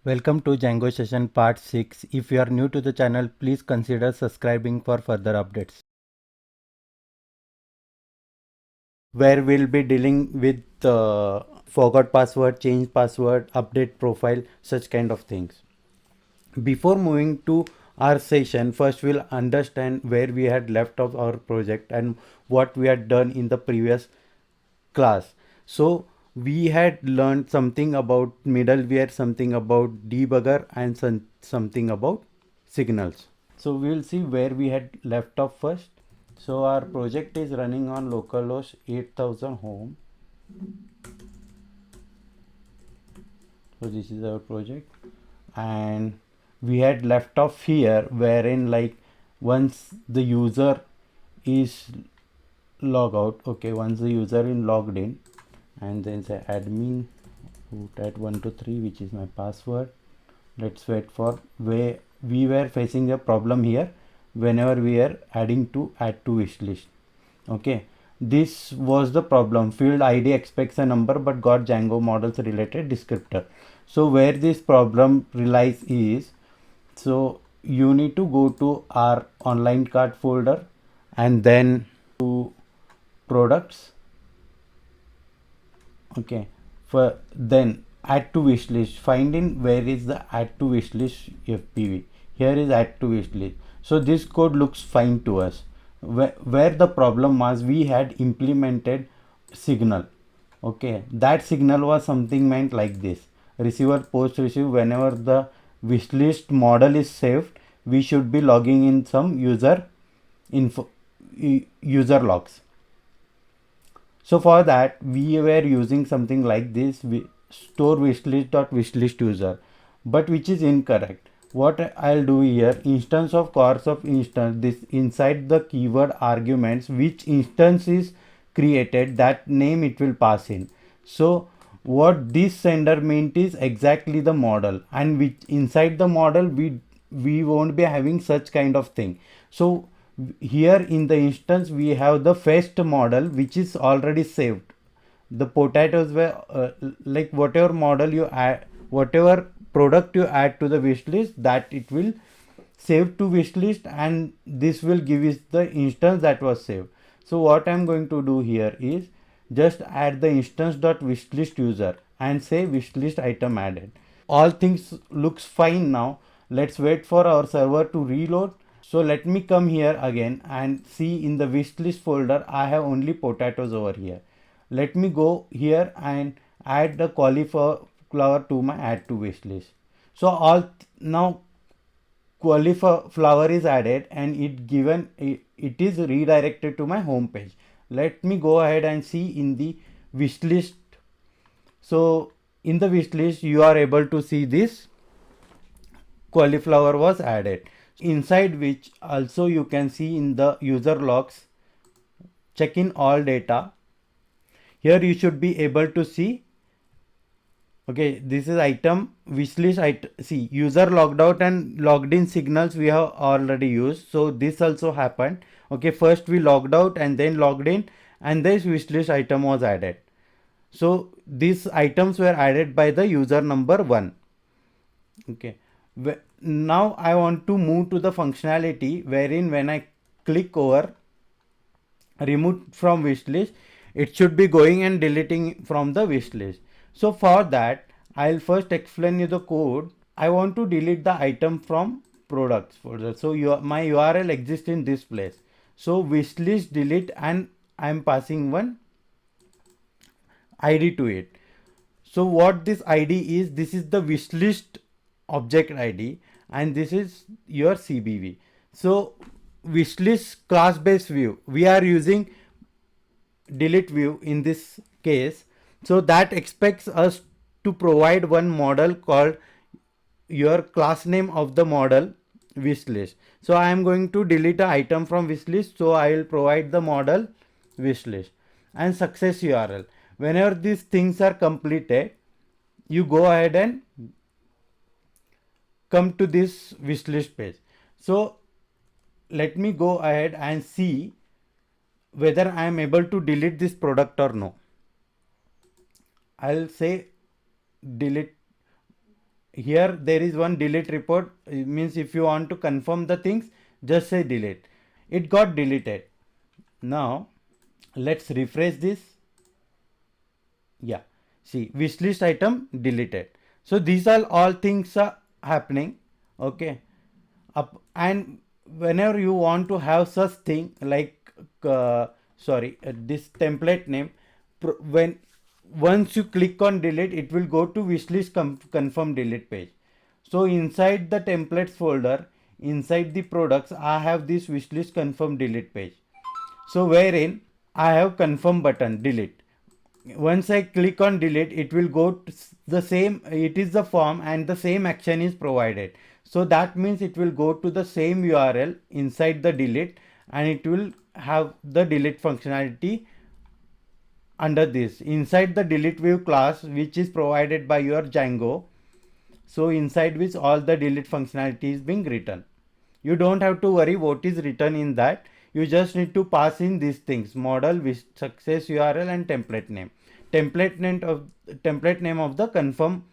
Welcome to Django session part 6. If you are new to the channel, please consider subscribing for further updates, where we'll be dealing with forgot password, change password, update profile, such kind of things. Before moving to our session, first we'll understand where we had left off our project and what we had done in the previous class. So we had learned something about middleware, something about debugger, and something about signals. So we'll see where we had left off first. So our project is running on localhost 8000 home. So this is our project, and we had left off here wherein, like, once the user is log out, okay, once the user is logged in, and then say admin root at 123, which is my password. Let's wait for where we were facing a problem here whenever we are adding to add to wish list. Okay, this was the problem. Field id expects a number but got Django models related descriptor. So where this problem relies is, so you need to go to our online cart folder and then to products. Okay, for then add to wish list, find in where is the add to wish list fpv. Here is add to wish list. So this code looks fine to us. Where the problem was, we had implemented signal. Okay, that signal was something meant like this: receiver post receive. Whenever the wishlist model is saved, we should be logging in some user info, user logs. So for that we were using something like this, store wishlist user, but which is incorrect. What I'll do here, instance of course of instance, this inside the keyword arguments, which instance is created, that name it will pass in. So what this sender meant is exactly the model, and which inside the model we won't be having such kind of thing. So here in the instance we have the first model which is already saved. The potatoes were like whatever model you add, whatever product you add to the wish list, that it will save to wish list, and this will give us the instance that was saved. So what I'm going to do here is just add the instance dot wishlist user and say wishlist item added. All things looks fine now. Let's wait for our server to reload. So let me come here again and see in the wishlist folder I have only potatoes over here. Let me go here and add the cauliflower to my add to wishlist. So all now cauliflower is added and it is redirected to my home page. Let me go ahead and see in the wishlist. So in the wishlist you are able to see this cauliflower was added, inside which also you can see in the user logs, check in all data. Here you should be able to see, okay, this is item wishlist item. See, user logged out and logged in signals we have already used, so this also happened. Okay, first we logged out and then logged in, and this wishlist item was added. So these items were added by the user number 1. Okay, now I want to move to the functionality wherein when I click over remove from wish list, it should be going and deleting from the wish list. So for that I'll first explain you the code. I want to delete the item from products folder. So my URL exists in this place. So wish list delete, and I'm passing one ID to it. So what this ID is, this is the wishlist object ID, and this is your CBV. So wishlist class based view, we are using delete view in this case. So that expects us to provide one model called your class name of the model wishlist. So I am going to delete an item from wishlist, so I will provide the model wishlist and success URL. Whenever these things are completed, you go ahead and come to this wishlist page. So let me go ahead and see whether I am able to delete this product or no. I'll say delete here there is one delete report. It means if you want to confirm the things, just say delete. It got deleted. Now let's refresh this. Yeah, see, wishlist item deleted. So these are all things are happening. Okay, and whenever you want to have such thing like this template name, when once you click on delete, it will go to wishlist confirm delete page. So inside the templates folder, inside the products, I have this wishlist confirm delete page. So wherein I have confirm button delete. Once I click on delete, it will go to the same, it is the form and the same action is provided. So that means it will go to the same URL inside the delete, and it will have the delete functionality under this. Inside the delete view class, which is provided by your Django, so inside which all the delete functionality is being written. You don't have to worry what is written in that. You just need to pass in these things: model, with success URL, and template name. Template name of the confirm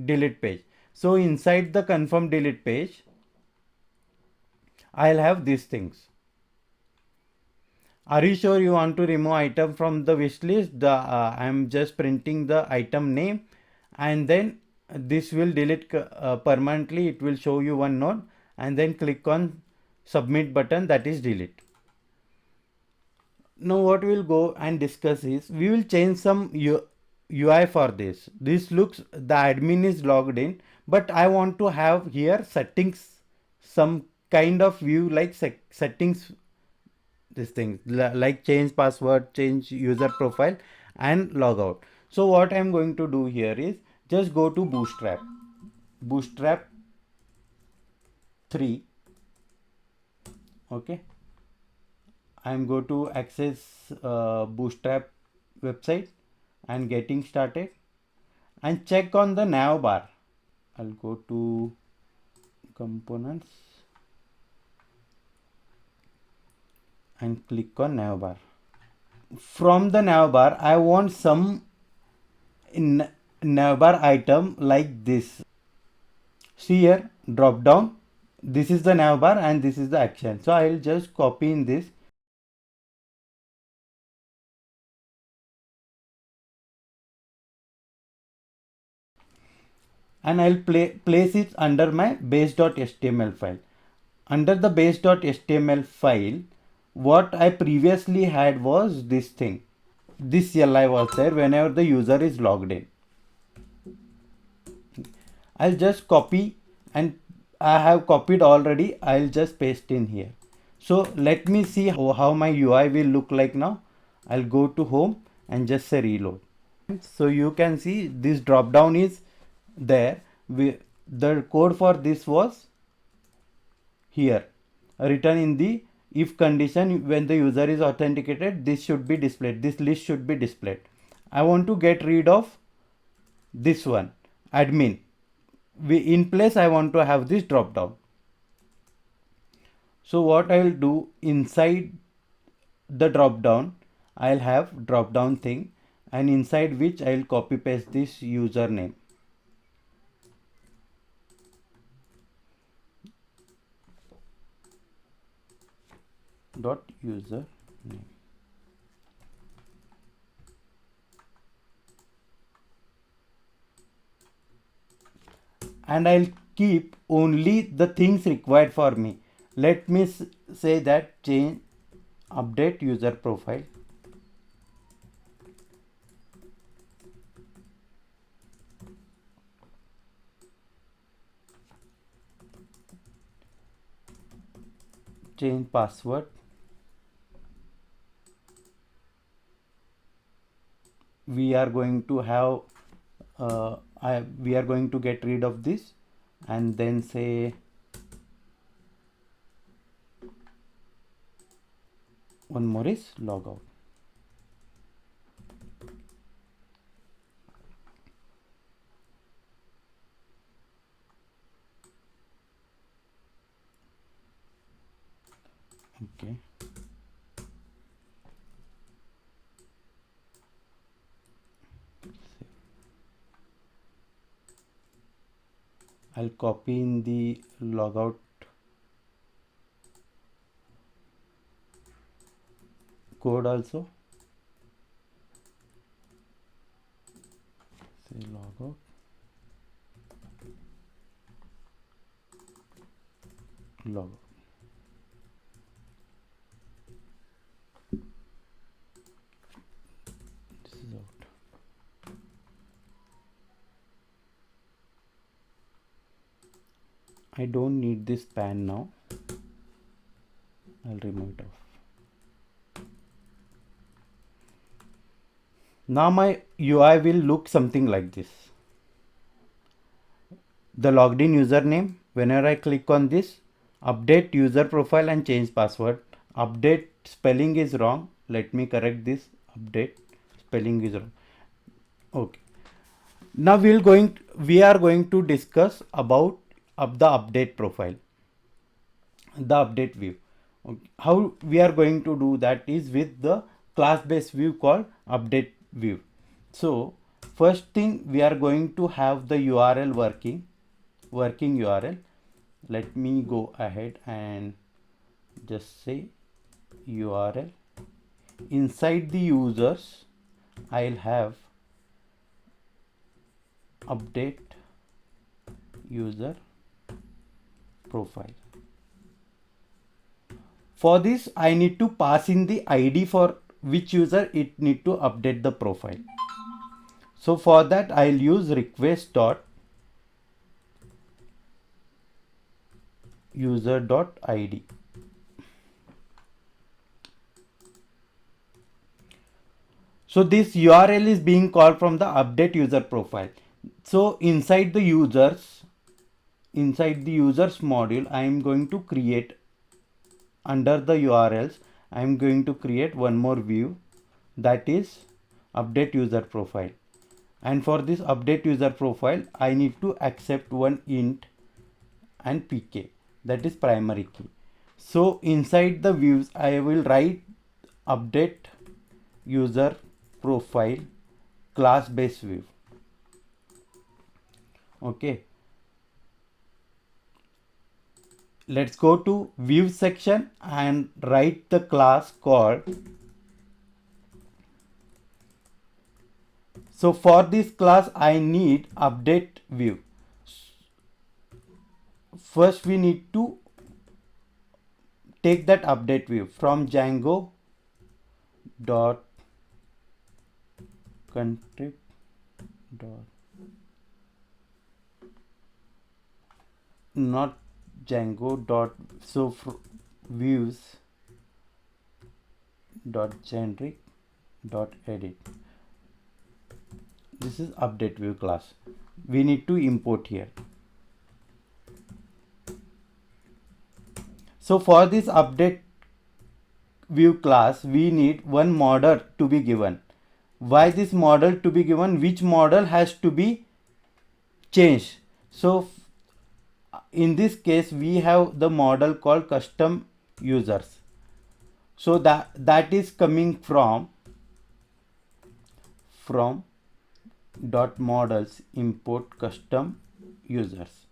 delete page. So inside the confirm delete page, I'll have these things. Are you sure you want to remove item from the wish list? I'm just printing the item name, and then this will delete permanently. It will show you one node, and then click on submit button, that is delete. Now what we'll go and discuss is we will change some UI for this. This looks, the admin is logged in, but I want to have here settings, some kind of view like settings, this thing like change password, change user profile, and logout. So what I'm going to do here is just go to bootstrap 3. Okay, I'm going to access bootstrap website and getting started, and check on the nav bar. I'll go to components and click on nav bar. From the nav bar, I want some nav bar item like this. See here, drop down. This is the nav bar and this is the action. So I'll just copy in this. And I'll place it under my base.html file. Under the base.html file, what I previously had was this thing. This CLI was there whenever the user is logged in. I'll just copy, and I have copied already. I'll just paste in here. So let me see how my UI will look like now. I'll go to home and just say reload. So you can see this drop down is there. The code for this was here, written in the if condition. When the user is authenticated, this should be displayed, this list should be displayed. I want to get rid of this one, admin. In place, I want to have this drop down. So what I will do, inside the drop down, I'll have drop down thing, and inside which I'll copy paste this username. Dot user name. And I'll keep only the things required for me. Let me say that change update user profile. Change password. We are going to have we are going to get rid of this, and then say one more is logout. Okay. I'll copy in the logout code also. Say logout. Logout. This is out. I don't need this pan now. I'll remove it off. Now my UI will look something like this. The logged in username, whenever I click on this, update user profile and change password. Update spelling is wrong. Let me correct this. Update spelling is wrong. Okay. Now we are going to discuss about the update profile, the update view. Okay. How we are going to do that is with the class based view called update view. So first thing, we are going to have the URL working URL. Let me go ahead and just say URL. Inside the users, I'll have update user profile. For this, I need to pass in the ID for which user it need to update the profile. So for that, I'll use request dot user dot ID. So this URL is being called from the update user profile. So inside the users module, I am going to create, under the URLs, I am going to create one more view, that is update user profile. And for this update user profile, I need to accept one int and pk, that is primary key. So inside the views, I will write update user profile class based view. Okay, let's go to view section and write the class called. So for this class, I need update view. First, we need to take that update view from Django dot contrib dot not Django dot so views dot generic dot edit. This is update view class. We need to import here. So for this update view class, we need one model to be given. Why this model to be given? Which model has to be changed? So in this case, we have the model called custom users. So that is coming from dot models import custom users,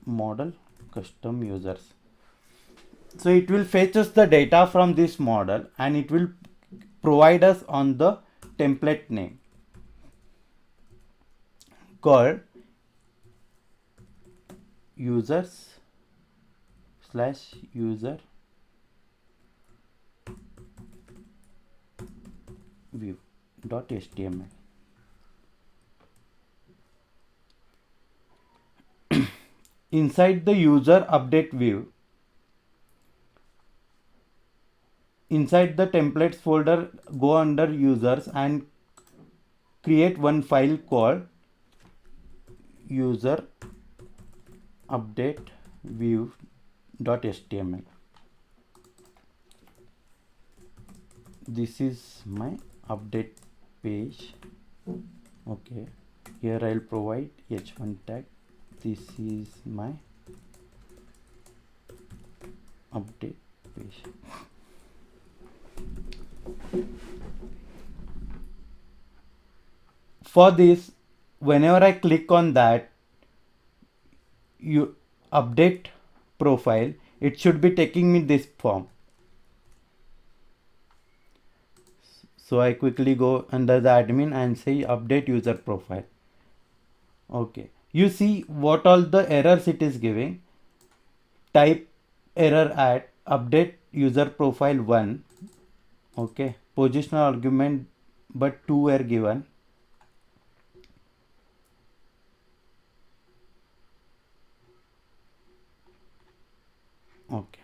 model custom users. So it will fetch us the data from this model and it will provide us on the template name called users / user view dot html. Inside the user update view, inside the templates folder, go under users and create one file called user update view dot html. This is my update page. Okay, here I'll provide h1 tag. This is my update page. For this, whenever I click on that, you update profile, it should be taking me this form. So I quickly go under the admin and say update user profile. Okay, you see what all the errors it is giving. Type error at update user profile 1. Okay, positional argument but 2 were given. Okay,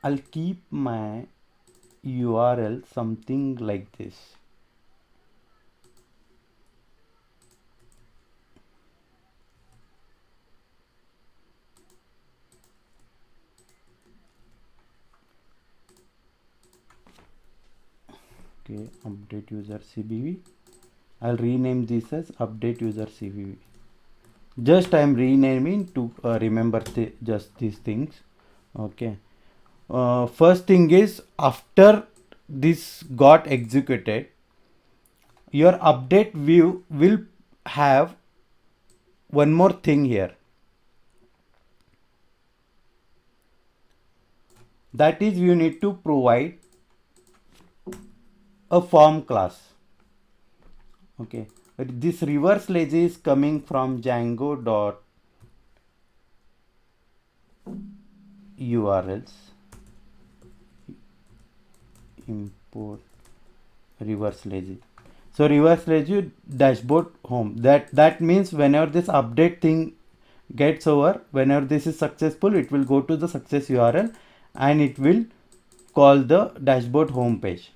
I'll keep my URL something like this. Okay, update user CBV. I'll rename this as update user CBV. Just I'm renaming to remember just these things. Okay. First thing is, after this got executed, your update view will have one more thing here. That is, you need to provide a form class. Okay. This reverse lazy is coming from Django dot URLs. Import reverse lazy. So reverse lazy dashboard home. That means whenever this update thing gets over, whenever this is successful, it will go to the success URL and it will call the dashboard home page.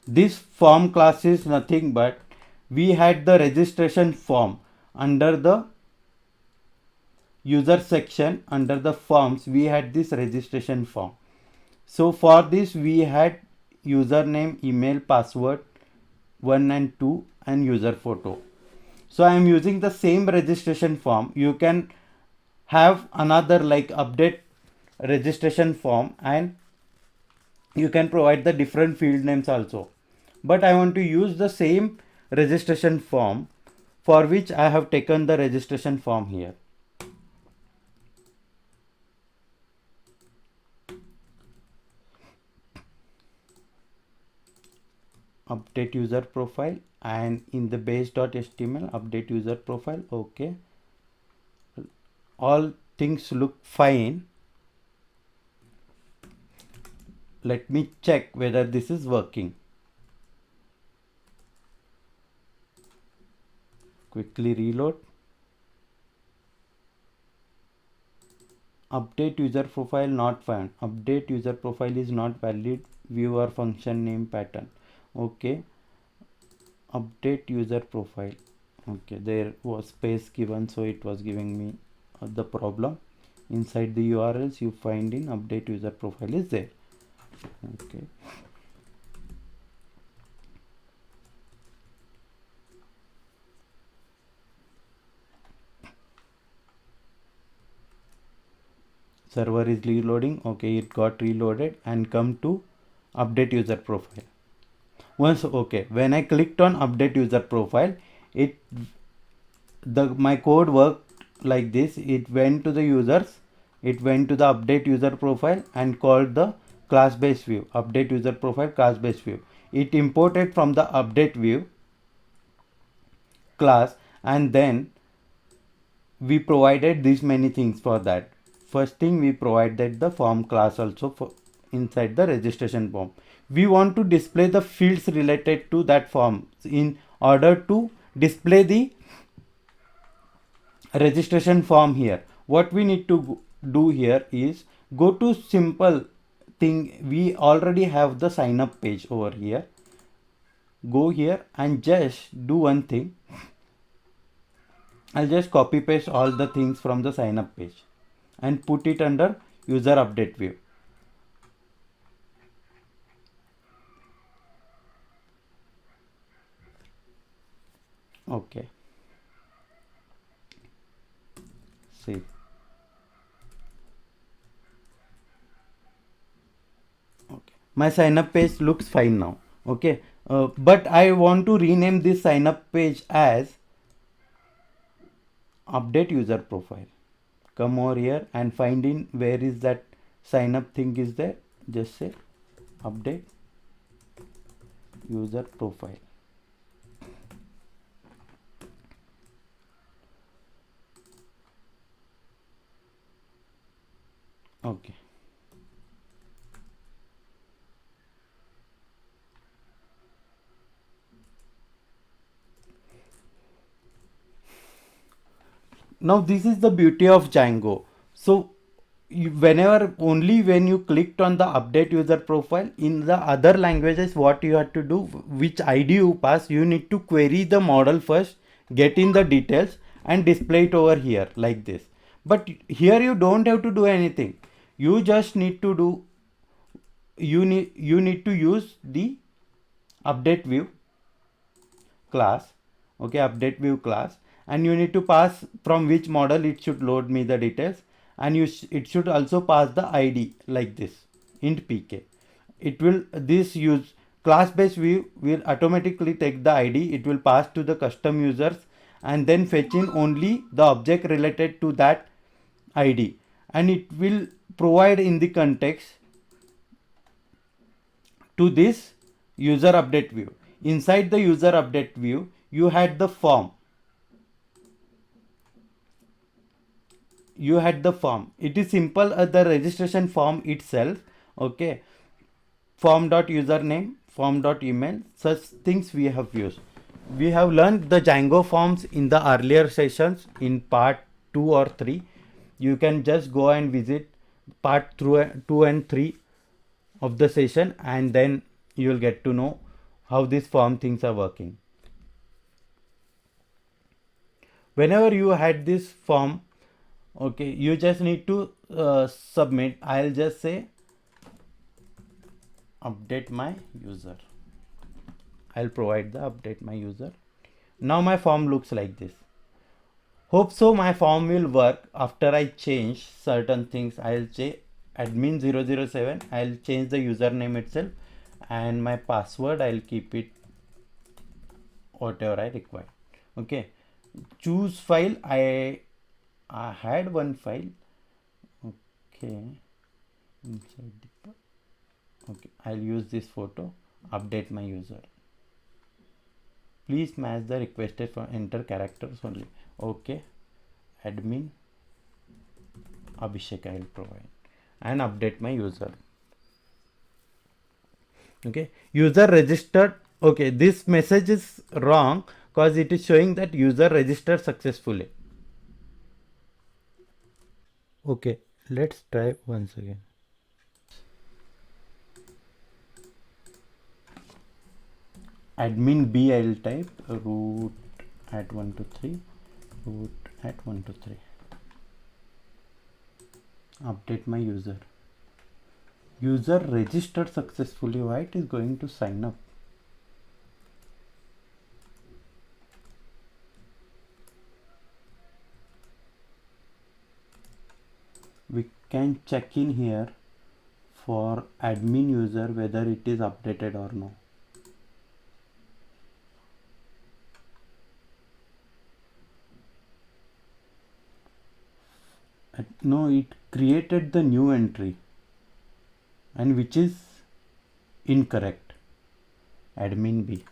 This form class is nothing but we had the registration form under the user section. Under the forms, we had this registration form. So for this we had username, email, password 1 and 2 and user photo. So I am using the same registration form. You can have another like update registration form and you can provide the different field names also. But I want to use the same registration form, for which I have taken the registration form here. Update user profile, and in the base.html update user profile. Okay, all things look fine. Let me check whether this is working. Quickly reload. Update user profile not found. Update user profile is not valid. Viewer function name pattern. Okay, update user profile. Okay, there was space given, so it was giving me the problem. Inside the URLs you find in update user profile is there. Okay, server is reloading. Okay, it got reloaded and come to update user profile. Once, okay, when I clicked on update user profile, it my code worked like this. It went to the users, it went to the update user profile and called the class base view, update user profile class base view. It imported from the update view class, and then we provided these many things for that. First thing, we provided the form class also for inside the registration form. We want to display the fields related to that form. In order to display the registration form here, what we need to do here is go to simple thing. We already have the sign up page over here. Go here and just do one thing. I'll just copy paste all the things from the sign up page and put it under user update view. Okay, save. my sign up page looks fine now. Okay, but I want to rename this sign up page as update user profile. Come over here and find in where is that sign up thing is there. Just say update user profile. Okay. Now this is the beauty of Django. So whenever only when you clicked on the update user profile in the other languages, what you have to do, which ID you pass, you need to query the model first, get in the details and display it over here like this. But here you don't have to do anything. You just need to do, you need to use the update view class. Okay, update view class, and you need to pass from which model it should load me the details, and it should also pass the ID like this int pk. It will, this use class based view will automatically take the ID, it will pass to the custom users and then fetch in only the object related to that ID, and it will provide in the context to this user update view. Inside the user update view, you had the form. It is simple as the registration form itself. Okay, form dot username, form dot email, such things we have used. We have learned the Django forms in the earlier sessions in part 2 or 3. You can just go and visit part 2 and 3 of the session, and then you will get to know how these form things are working. Whenever you had this form, okay, you just need to submit. I'll just say update my user. I'll provide the update my user. Now my form looks like this. Hope so my form will work after I change certain things. I'll say admin 007. I'll change the username itself, and my password I'll keep it whatever I require. Okay, choose file. I had one file. Okay, inside the, okay, I'll use this photo. Update my user. Please match the requested for enter characters only. Okay, admin Abhishek I will provide, and update my user. Okay, user registered. Okay, this message is wrong because it is showing that user registered successfully. Okay, let's try once again. Admin B I will type root at 123, root at 123. Update my user. User registered successfully. Why it is going to sign up? We can check in here for admin user whether it is updated or no. No, it created the new entry, and which is incorrect. Admin B.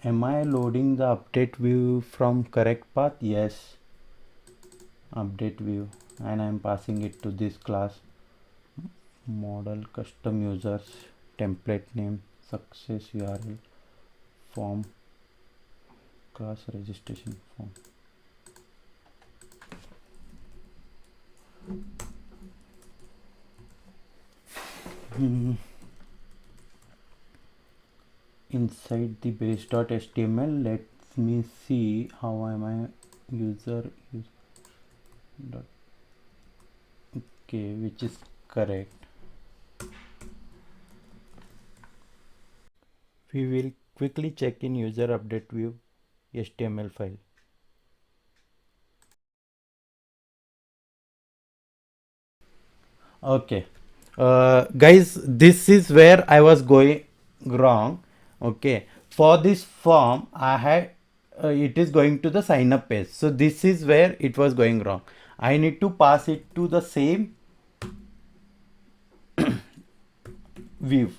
Am I loading the update view from correct path? Yes. Update view, and I am passing it to this class. Model custom users, template name, success URL, form, class registration form. Inside the base.html, let me see how am I user dot, okay, which is correct. We will quickly check in user update view HTML file. Okay, Guys, this is where I was going wrong. Okay, for this form I had it is going to the sign up page, so this is where it was going wrong. I need to pass it to the same view,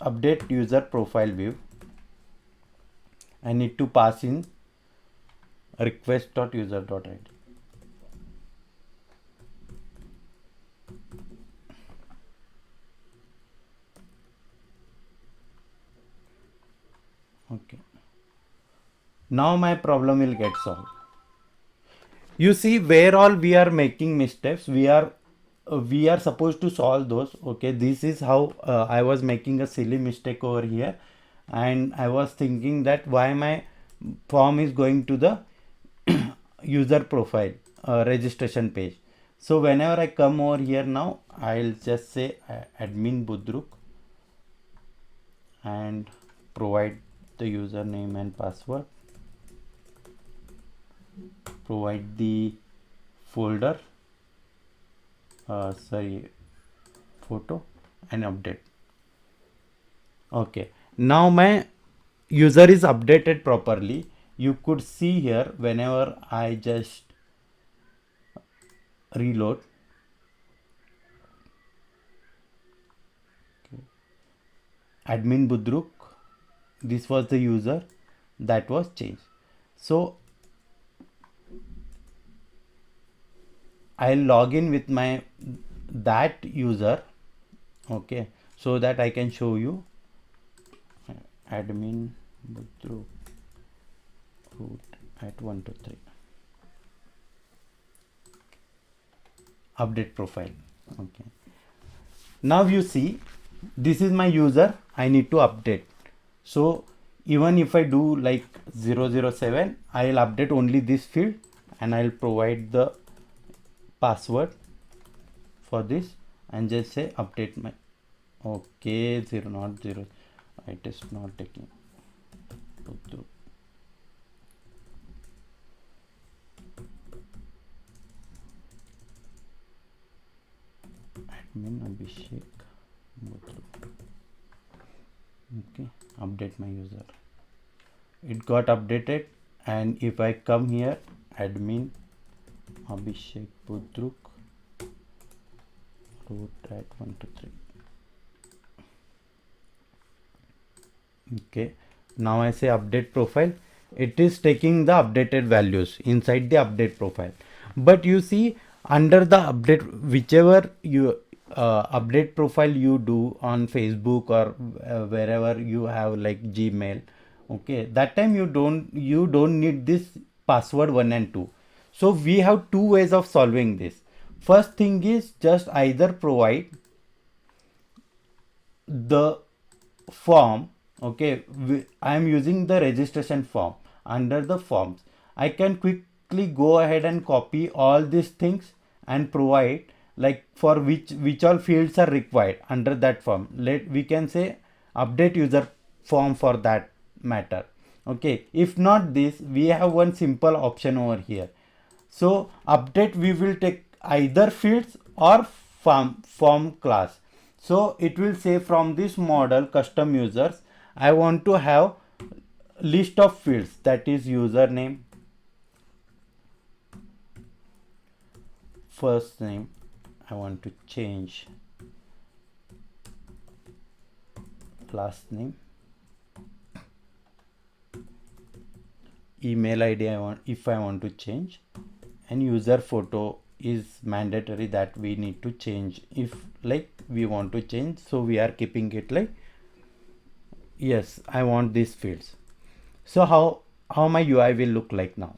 update user profile view. I need to pass in request.user.id. Okay, now my problem will get solved. You see where all we are making mistakes, we are supposed to solve those. Okay, this is how I was making a silly mistake over here, and I was thinking that why my form is going to the user profile registration page. So whenever I come over here now, I'll just say admin Budruk and provide the username and password, provide the folder, photo, and update. Okay, now my user is updated properly. You could see here whenever I just reload. Okay. Admin Budruk, this was the user that was changed. So I'll log in with my that user. Okay, so that I can show you admin Budruk root at 123 update profile. Okay, now you see this is my user, I need to update. So even if I do like 007, I'll update only this field and I'll provide the password for this and just say update my. Okay, 0 not 0, it is not taking. Admin Abhishek. Okay, update my user. It got updated, and if I come here, admin Abhishek Budruk root at 123. Okay, now I say update profile. It is taking the updated values inside the update profile. But you see under the update, whichever you update profile you do on Facebook or wherever you have like Gmail, okay, that time you don't need this password 1 and 2. So we have two ways of solving this. First thing is just either provide the form. Okay, I am using the registration form. Under the forms I can quickly go ahead and copy all these things and provide like for which all fields are required under that form. We can say update user form for that matter. Okay, if not this, we have one simple option over here. So update, we will take either fields or form class. So it will say from this model custom users, I want to have list of fields, that is username, first name, I want to change last name, email ID I want to change, and user photo is mandatory that we need to change if like we want to change. So we are keeping it like yes, I want these fields. So how my UI will look like now.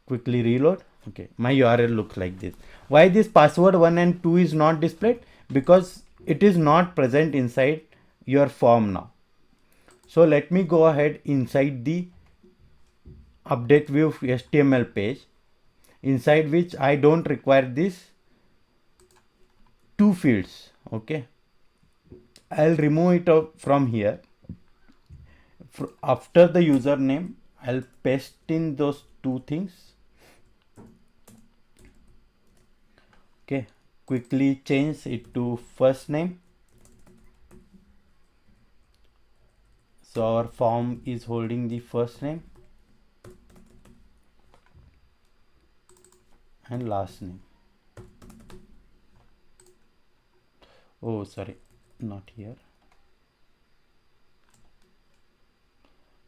Quickly reload. Okay, my URL looks like this. Why this password 1 and 2 is not displayed? Because it is not present inside your form now. So let me go ahead inside the update view HTML page, inside which I don't require these two fields. Okay, I'll remove it from here. After the username, I'll paste in those two things. Okay, quickly change it to first name. So our form is holding the first name and last name. Oh, sorry, not here.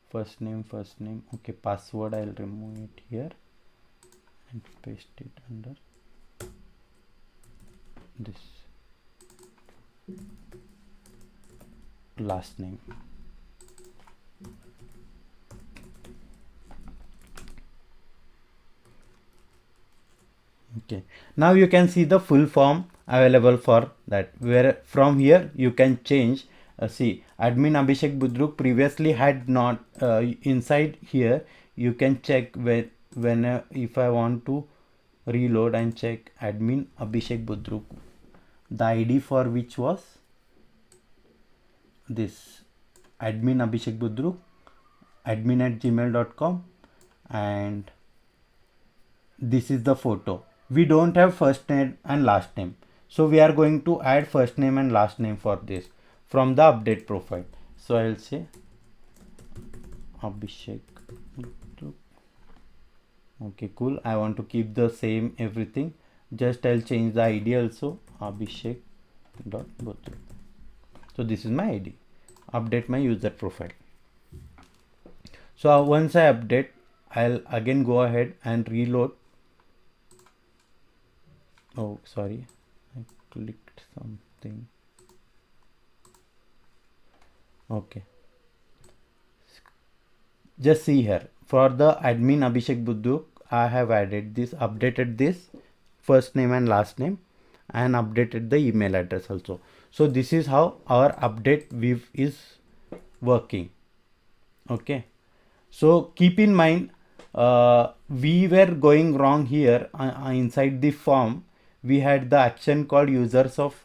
First name. Okay, password I'll remove it here and paste it under this last name. Okay, now you can see the full form available for that, where from here you can change. See, admin Abhishek Budruk previously had not inside here. You can check when if I want to reload and check admin Abhishek Budruk, the ID for which was this admin Abhishek Budruk, admin@gmail.com, and this is the photo. We don't have first name and last name, so we are going to add first name and last name for this from the update profile. So I'll say Abhishek. Okay, cool. I want to keep the same everything. Just I'll change the ID also, Abhishek.Budruk. So this is my ID. Update my user profile. So once I update, I'll again go ahead and reload. Oh, sorry, I clicked something. Okay, just see here, for the admin Abhishek Budruk, I have added this, updated this first name and last name, and updated the email address also. So this is how our update view is working. Okay, so keep in mind, we were going wrong here inside the form. We had the action called users of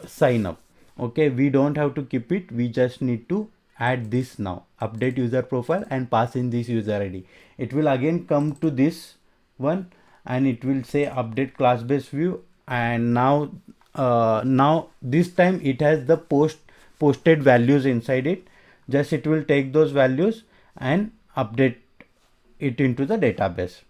sign up. Okay, we don't have to keep it. We just need to add this now, update user profile, and pass in this user ID. It will again come to this one and it will say update class based view, and now this time it has the posted values inside it. Just it will take those values and update it into the database.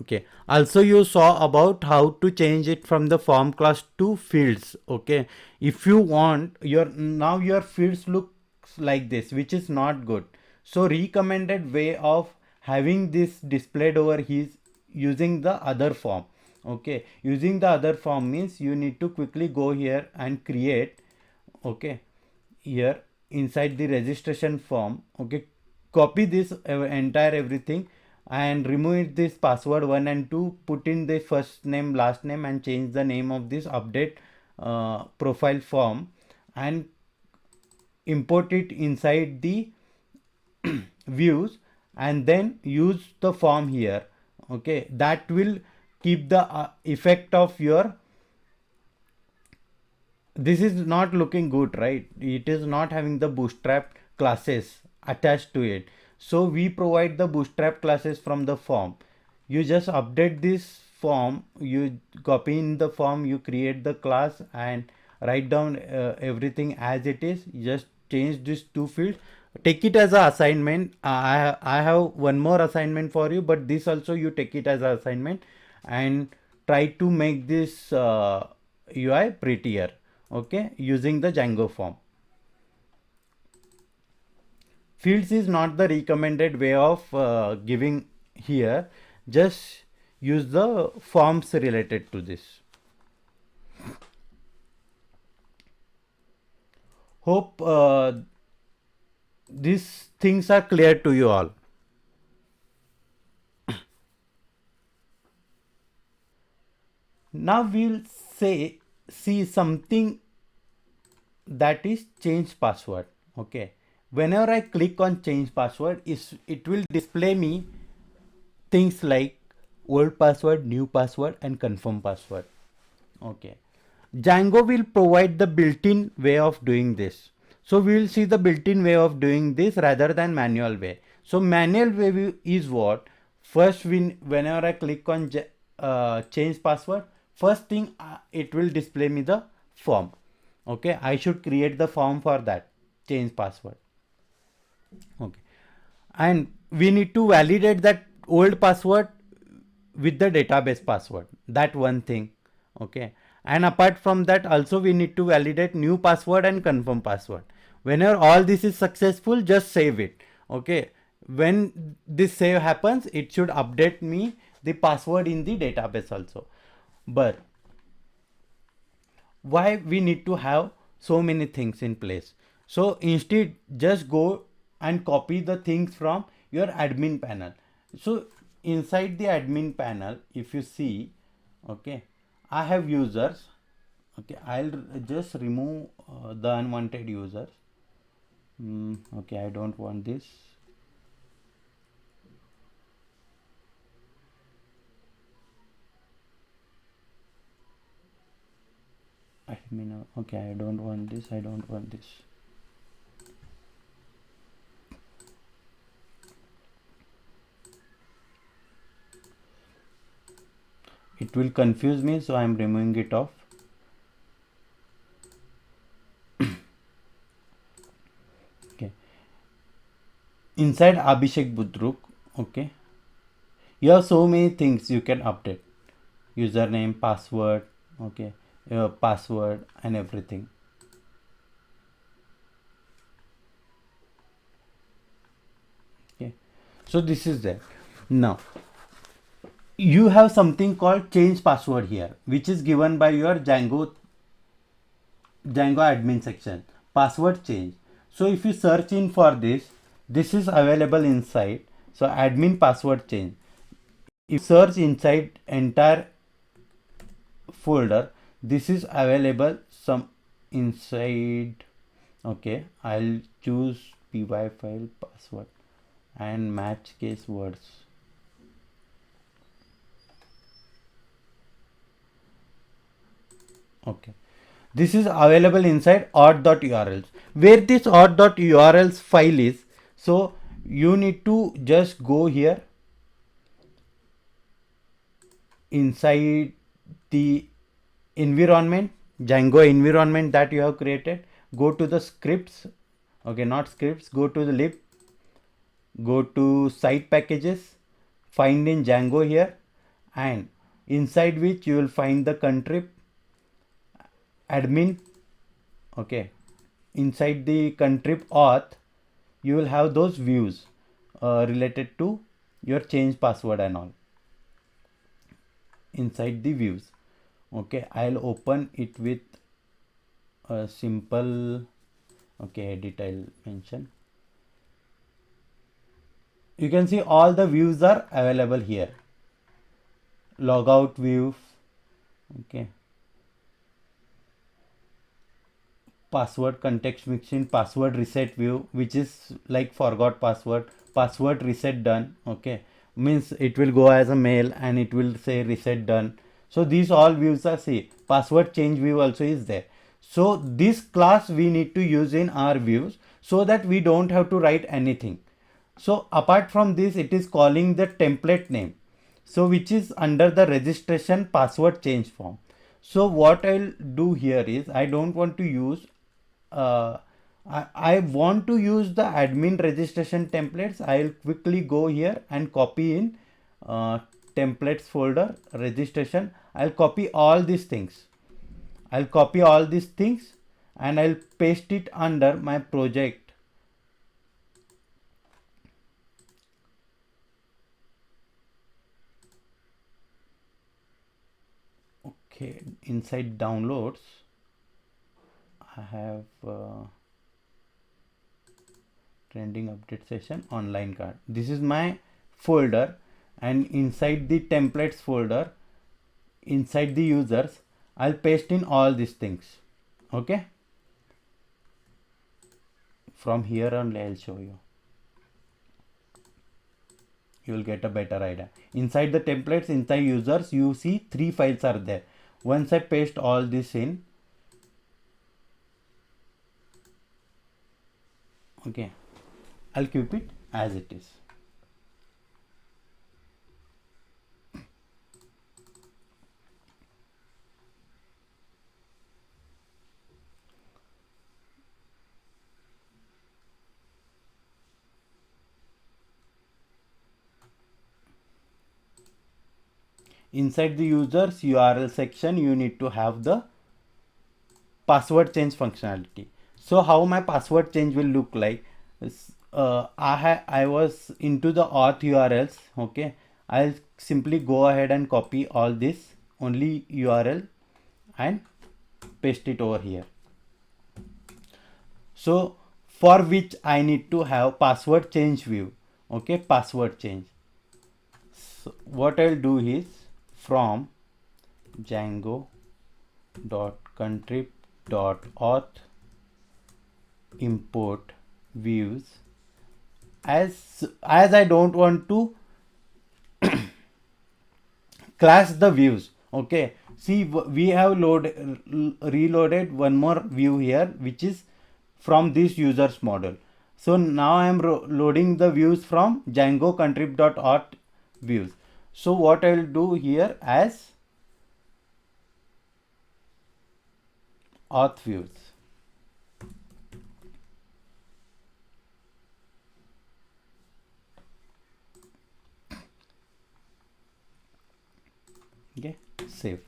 Okay, also you saw about how to change it from the form class to fields. Okay, if you want your, now your fields looks like this, which is not good. So recommended way of having this displayed over here is using the other form. Okay, using the other form means you need to quickly go here and create. Okay, here inside the registration form. Okay, copy this entire everything and remove this password 1 and 2, put in the first name last name and change the name of this update profile form, and import it inside the views, and then use the form here. Okay, that will keep the effect of your, this is not looking good, right? It is not having the bootstrap classes attached to it. So we provide the bootstrap classes from the form. You just update this form, you copy in the form, you create the class and write down everything as it is. You just change these two fields. Take it as an assignment. I have one more assignment for you, but this also you take it as an assignment and try to make this UI prettier. Okay, using the Django form. Fields is not the recommended way of giving here. Just use the forms related to this. Hope these things are clear to you all. Now we'll see something that is change password. Okay, whenever I click on change password, it will display me things like old password, new password, and confirm password. Okay, Django will provide the built-in way of doing this. So we will see the built-in way of doing this rather than manual way. So manual way is what? First, whenever I click on change password, first thing it will display me the form. Okay, I should create the form for that, change password. Okay, and we need to validate that old password with the database password, that one thing. Okay, and apart from that also we need to validate new password and confirm password. Whenever all this is successful, just save it. Okay, when this save happens, it should update me the password in the database also. But why we need to have so many things in place? So instead, just go and copy the things from your admin panel. So inside the admin panel, if you see, okay, I have users. Okay, I'll just remove the unwanted users. Okay, I don't want this. Admin, okay, I don't want this. I don't want this. It will confuse me, so I'm removing it off. Okay, inside Abhishek Budruk, okay, you have so many things you can update: username, password, okay, your password and everything. Okay, so this is there. Now you have something called change password here, which is given by your Django admin section, password change. So if you search in for this is available inside. So admin password change, if you search inside entire folder, this is available some inside. Okay, I'll choose py file password and match case words. Okay, this is available inside auth.urls, where this auth.urls file is. So you need to just go here inside the environment, Django environment that you have created. Go to the scripts. Okay, not scripts, go to the lib, go to site packages, find in Django here, and inside which you will find the contrib admin. Okay, inside the contrib auth you will have those views related to your change password and all inside the views. Okay, I'll open it with a simple, okay, edit I'll mention. You can see all the views are available here. Logout view, okay, password context mixing, password reset view, which is like forgot password, password reset done. Okay, means it will go as a mail and it will say reset done. So these all views are, see, password change view also is there. So this class we need to use in our views so that we don't have to write anything. So apart from this, it is calling the template name, so which is under the registration password change form. So what I'll do here is, I don't want to use I want to use the admin registration templates. I'll quickly go here and copy in templates folder registration. I'll copy all these things. I'll copy all these things and I'll paste it under my project. Okay, inside downloads I have trending update session online card. This is my folder, and inside the templates folder, inside the users, I'll paste in all these things. Okay, from here only I'll show you. You will get a better idea. Inside the templates, inside users, you see 3 files are there. Once I paste all this in, okay, I'll keep it as it is. inside the users URL section you need to have the password change functionality. So how my password change will look like is, I was into the auth URLs. Okay, I'll simply go ahead and copy all this only URL and paste it over here. So for which I need to have password change view. Okay, password change. So what I'll do is from django.contrib.auth import views. As I don't want to clash the views. Okay, see, we have reloaded one more view here which is from this users model. So now I am loading the views from Django contrib.auth views. So what I will do here as auth views. Okay, save.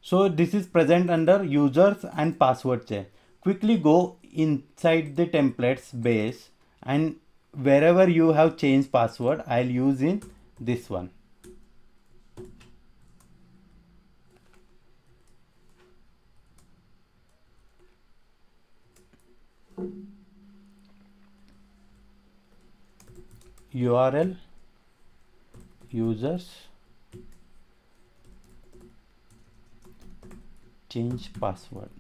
So this is present under users and password change. Quickly go inside the templates base, and wherever you have changed password, I'll use in this one. URL users change password.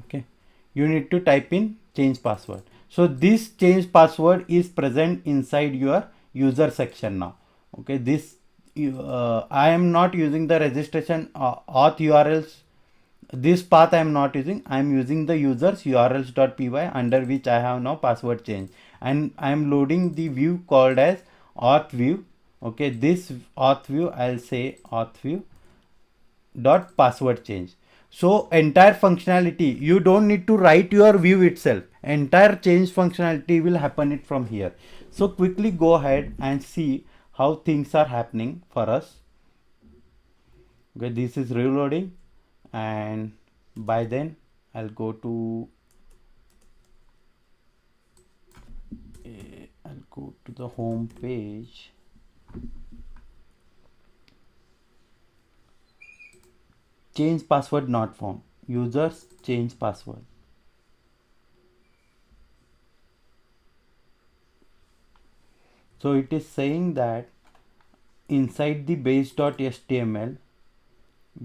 Okay, you need to type in change password. So this change password is present inside your user section now. Okay, this I am not using the registration auth URLs. This path I am not using. I am using the users urls.py under which I have now password change, and I am loading the view called as auth view. Okay, this auth view I'll say auth view dot password change. So entire functionality, you don't need to write your view itself. Entire change functionality will happen it from here. So quickly go ahead and see how things are happening for us. Okay, this is reloading, and by then I'll go to the home page. Change password not found. Users change password. So it is saying that inside the base.html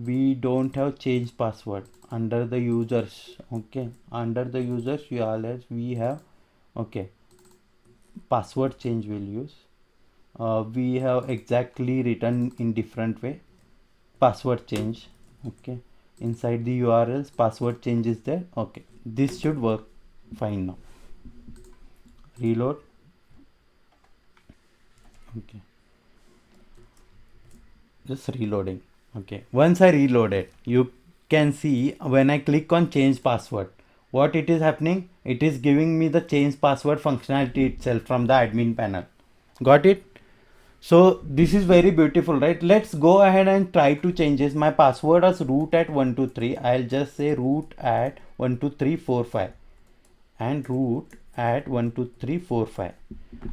we don't have change password under the users. Okay, under the users URLs we have, okay, password change will use. We have exactly written in different way password change. Okay, inside the URLs password change is there. Okay, this should work fine now. Reload. Okay, just reloading. Okay, once I reloaded, you can see when I click on change password, what it is happening, it is giving me the change password functionality itself from the admin panel. Got it? So this is very beautiful, right? Let's go ahead and try to change this. My password is root at 123. I'll just say root at 12345 and root at 12345.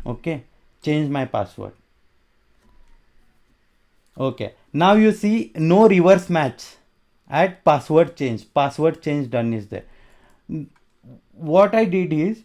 Okay, change my password. Okay, now you see no reverse match at password change. Password change done is there. What I did is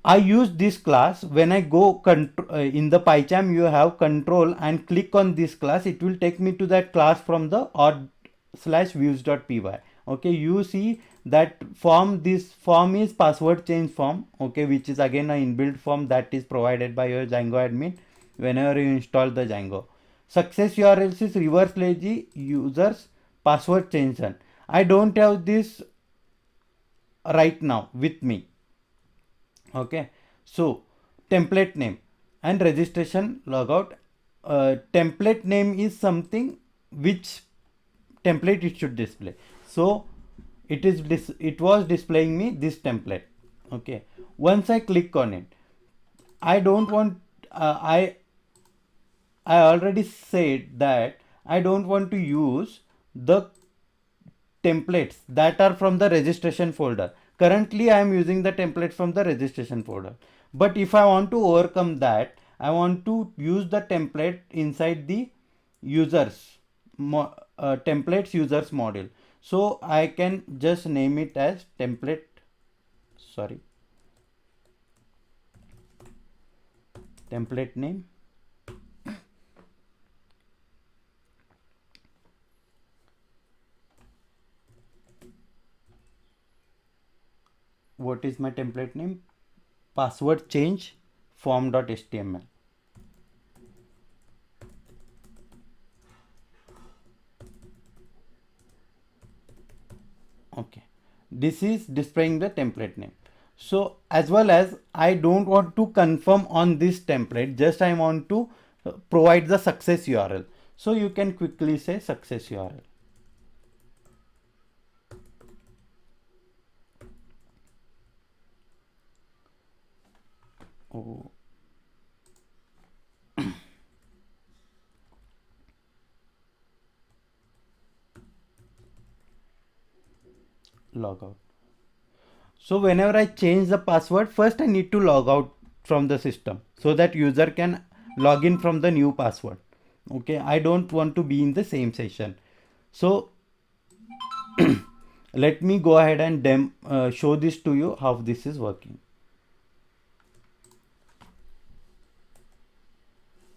I use this class. When I go in the PyCharm, you have control and click on this class. It will take me to that class from the auth/views.py. Okay, you see that form. This form is password change form. Okay, which is again an inbuilt form that is provided by your Django admin whenever you install the Django. Success URLs is reverse lazy users password change done. I don't have this right now with me. Okay, so template name and registration logout. Template name is something which template it should display. So it was displaying me this template. Okay, once I click on it, I don't want, I already said that I don't want to use the templates that are from the registration folder. Currently, I am using the template from the registration folder. But if I want to overcome that, I want to use the template inside the users templates users module. So I can just name it as template. Sorry, template name. What is my template name? Password change form.html. Okay, this is displaying the template name. So as well as I don't want to confirm on this template, just I want to provide the success URL. So you can quickly say success URL. Oh. Log out. So whenever I change the password, first I need to log out from the system so that user can log in from the new password. Okay, I don't want to be in the same session. So let me go ahead and show this to you how this is working.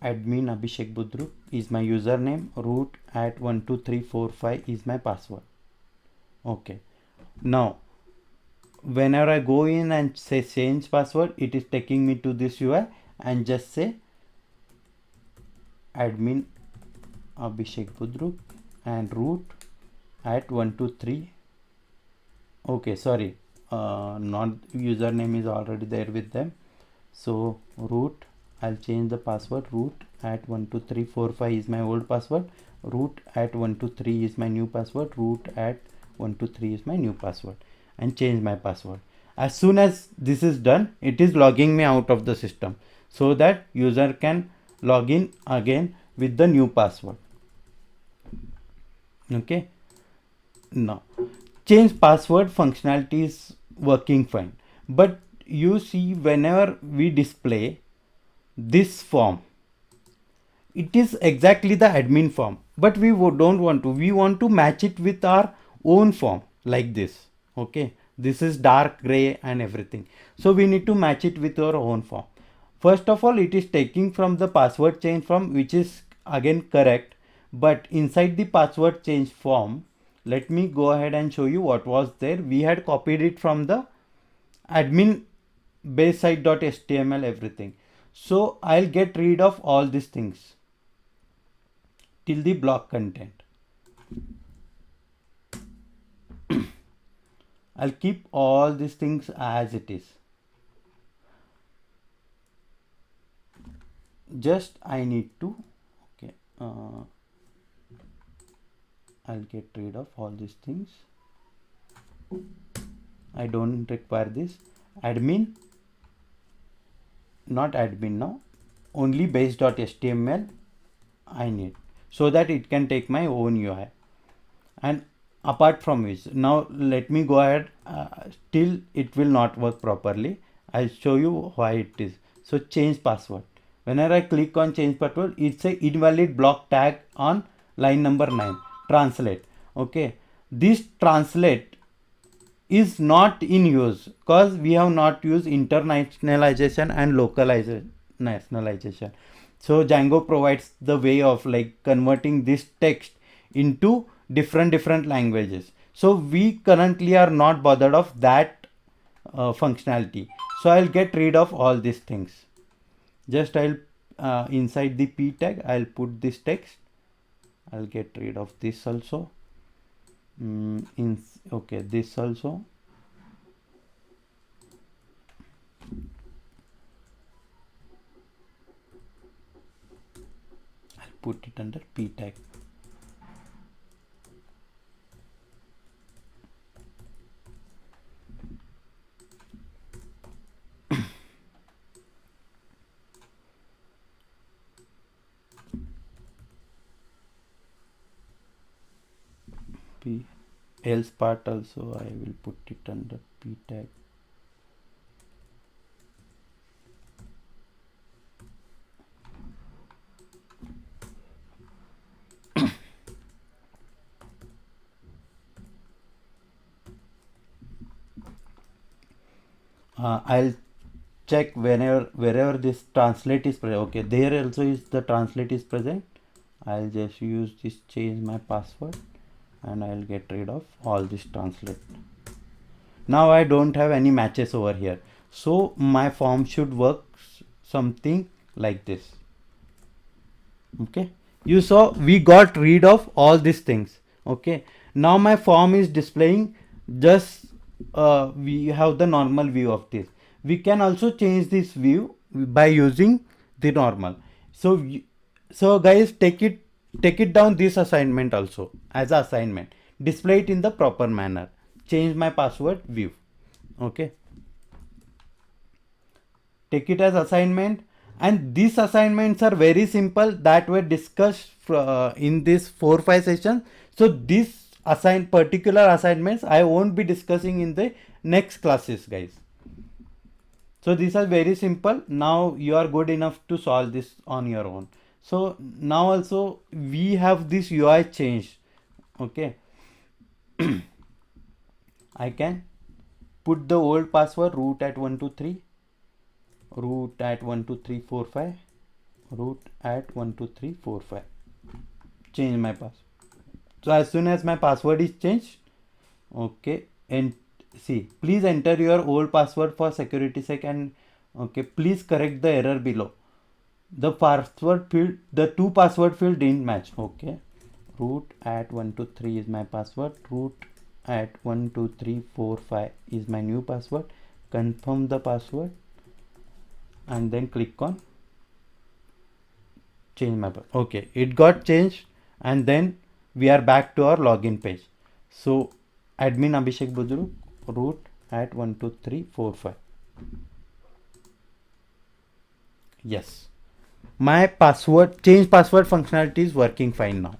Admin Abhishek Budru is my username. Root at 12345 is my password. Okay. Now whenever I go in and say change password, it is taking me to this UI and just say admin Abhishek Budru and root at 123. Okay, sorry, not username is already there with them. So root, I'll change the password. Root at 12345 is my old password. Root at 123 is my new password. Root at 123 is my new password, and change my password. As soon as this is done, it is logging me out of the system so that user can log in again with the new password. Okay, now change password functionality is working fine, but you see whenever we display this form, it is exactly the admin form, but we don't want to, we want to match it with our own form like this. Okay, this is dark gray and everything, so we need to match it with our own form. First of all, it is taking from the password change form, which is again correct, but inside the password change form, let me go ahead and show you what was there. We had copied it from the admin base site.html everything. So I'll get rid of all these things till the block content. I'll keep all these things as it is. Just I need to, okay, I'll get rid of all these things. I don't require this. Admin, not admin now, only base.html I need, so that it can take my own UI. And apart from which, now let me go ahead, till it will not work properly. I'll show you why it is. So change password. Whenever I click on change password, it's a invalid block tag on line number 9. Translate. Okay, this translate is not in use because we have not used internationalization and localization nationalization. So Django provides the way of like converting this text into different languages. So we currently are not bothered of that functionality. So I'll get rid of all these things. Just I'll inside the p tag I'll put this text. I'll get rid of this also. Okay, this also. I'll put it under p tag. p else part also I will put it under p tag. I'll check wherever this translate is present. Okay, there also is the translate is present. I'll just use this change my password and I'll get rid of all this translate. Now I don't have any matches over here, so my form should work something like this. Okay, you saw we got rid of all these things. Okay, now my form is displaying just we have the normal view of this. We can also change this view by using the normal. So so guys, take it down this assignment also as a assignment, display it in the proper manner, change my password view. Okay, take it as assignment, and these assignments are very simple that were discussed in this 4-5 sessions. So this particular assignments I won't be discussing in the next classes, guys. So these are very simple. Now you are good enough to solve this on your own. So now also we have this UI changed. Okay, I can put the old password root at 123, root at 12345, root at 12345. Change my password. So as soon as my password is changed, okay, and see, please enter your old password for security sake, and okay, please correct the error below. The password field, the two password field didn't match. Okay, root at 123 is my password, root at 12345 is my new password. Confirm the password and then click on change my password. Okay, it got changed, and then we are back to our login page. So admin Abhishek Budruk, root at 12345. Yes, my password change password functionality is working fine now.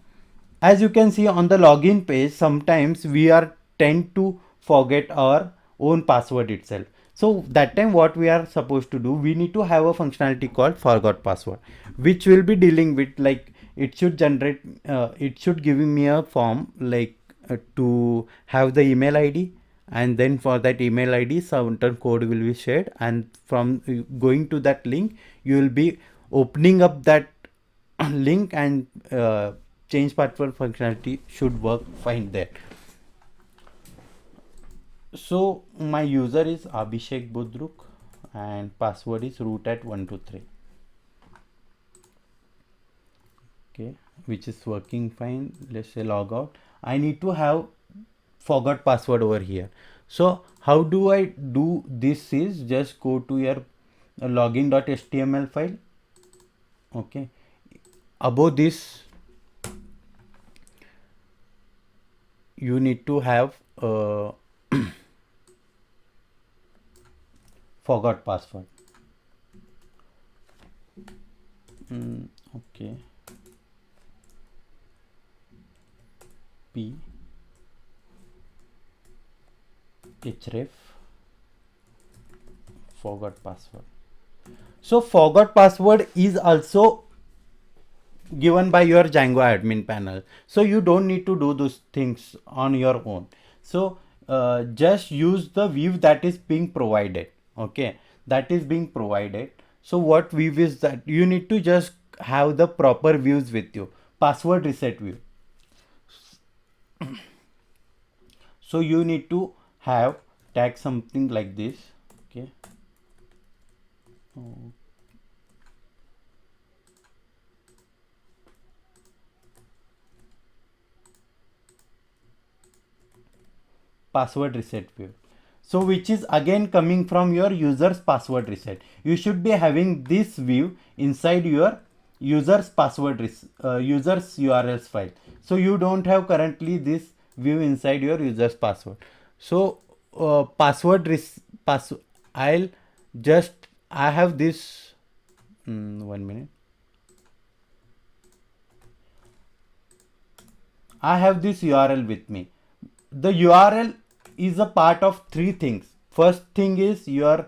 As you can see on the login page, sometimes we are tend to forget our own password itself. So that time what we are supposed to do, we need to have a functionality called forgot password, which will be dealing with, like, it should generate it should giving me a form, like to have the email ID, and then for that email ID certain code will be shared, and from going to that link you will be opening up that link, and change password functionality should work fine there. So my user is Abhishek Budruk and password is root at 123. Okay, which is working fine. Let's say log out. I need to have forgot password over here. So how do I do this is just go to your login.html file. Okay, above this you need to have forgot password. Okay, p href forgot password. So forgot password is also given by your Django admin panel, so you don't need to do those things on your own. So just use the view that is being provided. Okay, that is being provided. So what view is that? You need to just have the proper views with you. Password reset view. So you need to have tag something like this. Okay, password reset view. So which is again coming from your user's password reset. You should be having this view inside your user's password user's URLs file. So you don't have currently this view inside your user's password. So I'll just I have this 1 minute. I have this URL with me. The URL is a part of three things. First thing is your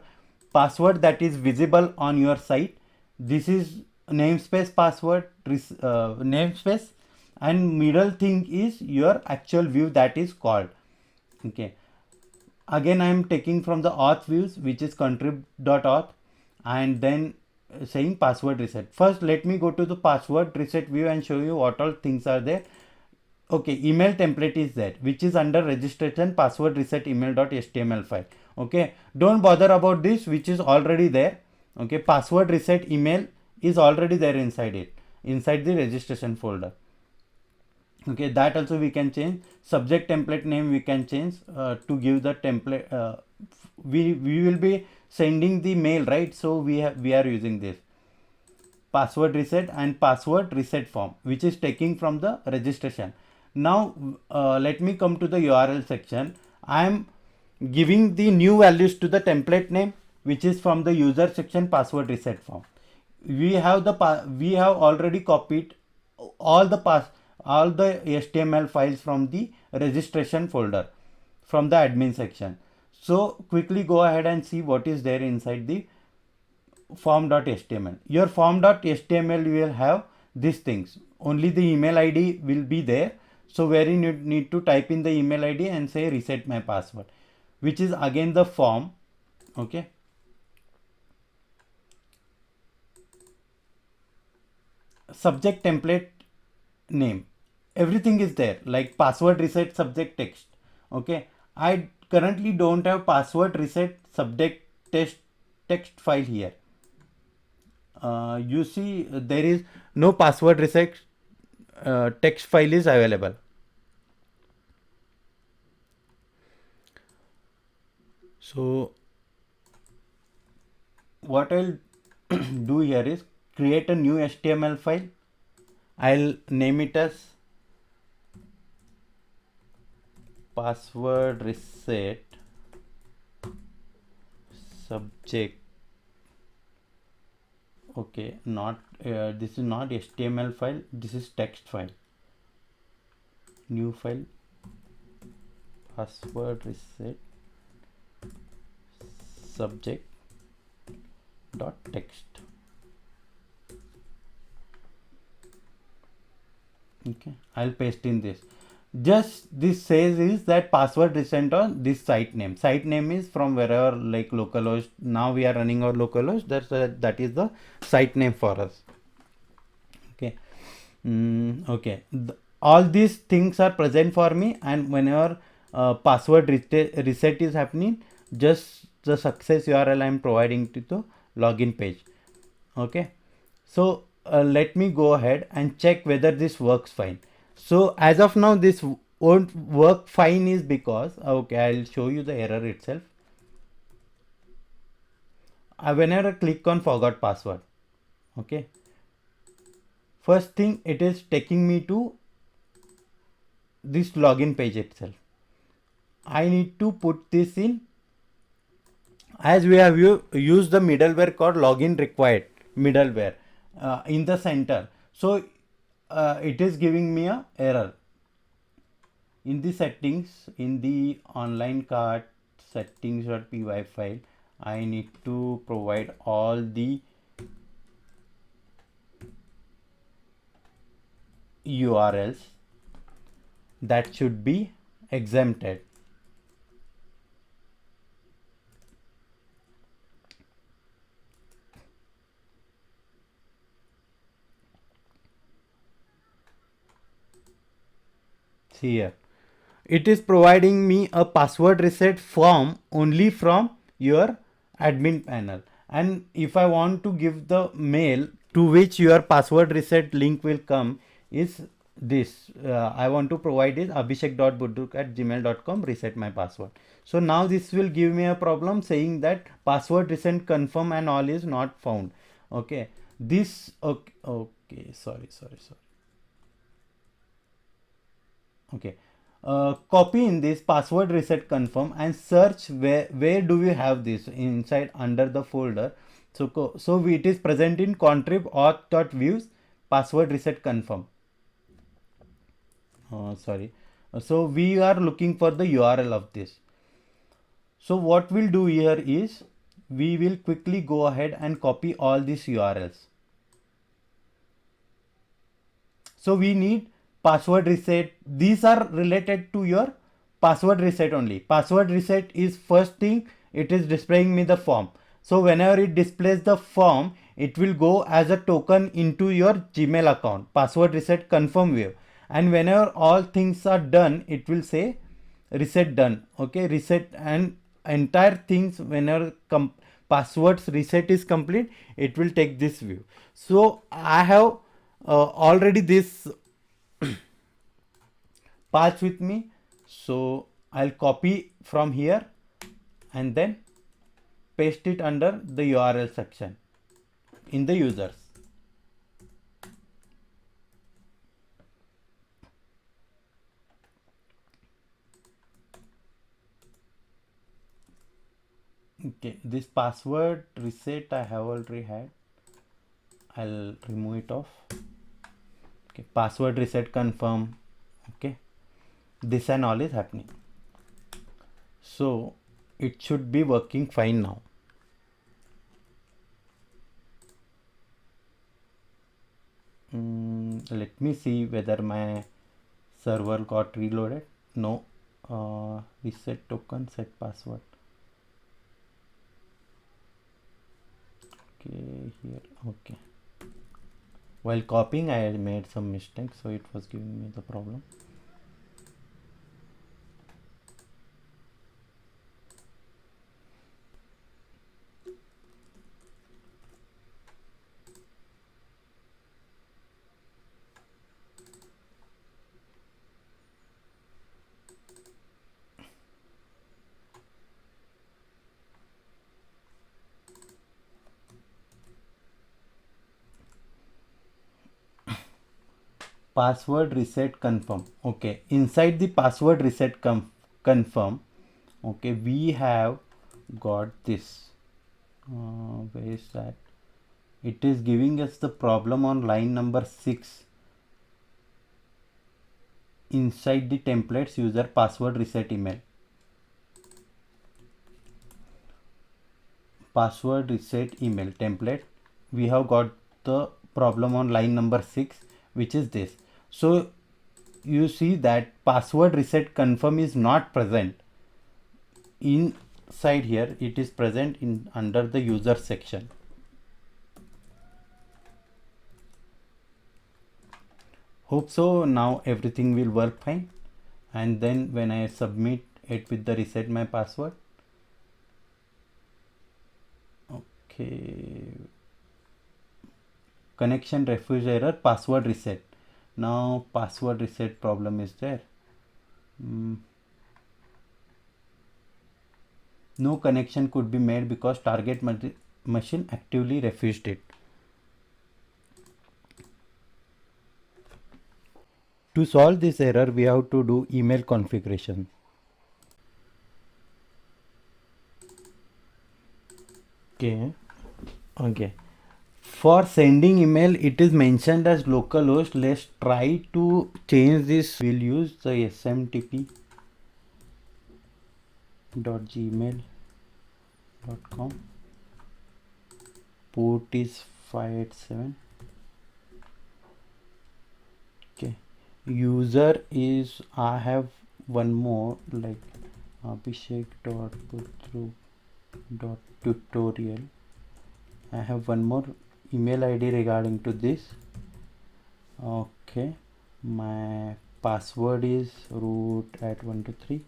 password that is visible on your site. This is namespace password, namespace, and middle thing is your actual view that is called. Okay. Again, I am taking from the auth views, which is contrib.auth, and then saying password reset. First, let me go to the password reset view and show you what all things are there. Okay, email template is there, which is under registration password reset email.html file. Okay, don't bother about this, which is already there. Okay, password reset email is already there inside it, inside the registration folder. Okay, that also we can change. Subject template name we can change to give the template. We will be sending the mail, right? So we are using this password reset and password reset form, which is taking from the registration. Now let me come to the URL section. I am giving the new values to the template name, which is from the user section password reset form. We have already copied all the HTML files from the registration folder from the admin section. So quickly go ahead and see what is there inside the form.html. Your form.html will have these things. Only the email ID will be there. So where you need to type in the email ID and say reset my password, which is again the form. Okay. Subject template name. Everything is there, like password reset subject text. Okay. I currently don't have password reset subject text file here. You see there is no password reset text file is available. So what I'll do here is create a new HTML file. I'll name it as password reset subject. Okay, not this is not HTML file, this is text file. New file, password reset subject dot text. Okay, I'll paste in this. Just this says is that password reset on this site name. Site name is from wherever, like localhost. Now we are running our localhost. That is the site name for us. Okay. Okay. All these things are present for me, and whenever password reset is happening, just the success URL I am providing to the login page. Okay. So let me go ahead and check whether this works fine. So as of now this won't work fine is because, okay, I'll show you the error itself. Whenever I click on forgot password, okay, first thing it is taking me to this login page itself. I need to put this in, as we have used the middleware called login required middleware in the center. So it is giving me a error. In the settings, in the online cart settings.py file, I need to provide all the URLs that should be exempted. See here, it is providing me a password reset form only from your admin panel, and if I want to give the mail to which your password reset link will come is this. I want to provide is abhishek.budruk@gmail.com reset my password. So now this will give me a problem saying that password reset confirm and all is not found. Okay, this okay, sorry. Okay, copy in this password reset confirm and search where do we have this inside under the folder. So it is present in contrib auth.views password reset confirm. sorry. So we are looking for the URL of this. So what we'll do here is we will quickly go ahead and copy all these URLs. So we need password reset. These are related to your password reset only. Password reset is first thing, it is displaying me the form. So whenever it displays the form, it will go as a token into your Gmail account, password reset confirm wave. And whenever all things are done, it will say reset done. Okay, reset, and entire things whenever passwords reset is complete, it will take this view. So I have already this path with me, so I'll copy from here and then paste it under the URL section in the users. Okay, this password reset I have already had. I'll remove it off. Okay, password reset confirm. Okay, this and all is happening. So it should be working fine now. Let me see whether my server got reloaded. No. Reset token, set password. Okay, here. Okay, while copying I made some mistakes, so it was giving me the problem. Password reset confirm. Okay, inside the password reset confirm, okay, we have got this. Where is that? It is giving us the problem on line number 6 inside the templates user password reset email. Password reset email template, we have got the problem on line number 6, which is this. So you see that password reset confirm is not present inside here, it is present in under the user section. Hope so now everything will work fine. And then when I submit it with the reset my password, okay, connection refuse error, password reset. Now password reset problem is there. No connection could be made because target machine actively refused it. To solve this error, we have to do email configuration. Okay. For sending email, it is mentioned as localhost. Let's try to change this. We'll use the smtp.gmail.com. Port is 587. Okay. User is, I have one more, like abhishek.putru.tutorial. I have one more email ID regarding to this. Okay, my password is root at 123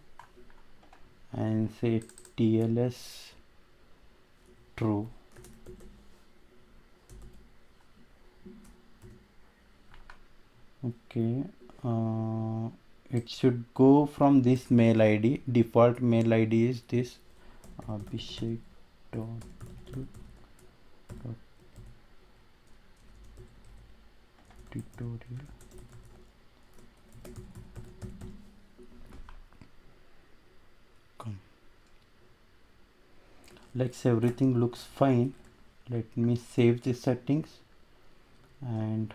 and say TLS true. Okay, it should go from this mail ID. Default mail ID is this abhishek.tutorial. Like everything looks fine. Let me save the settings and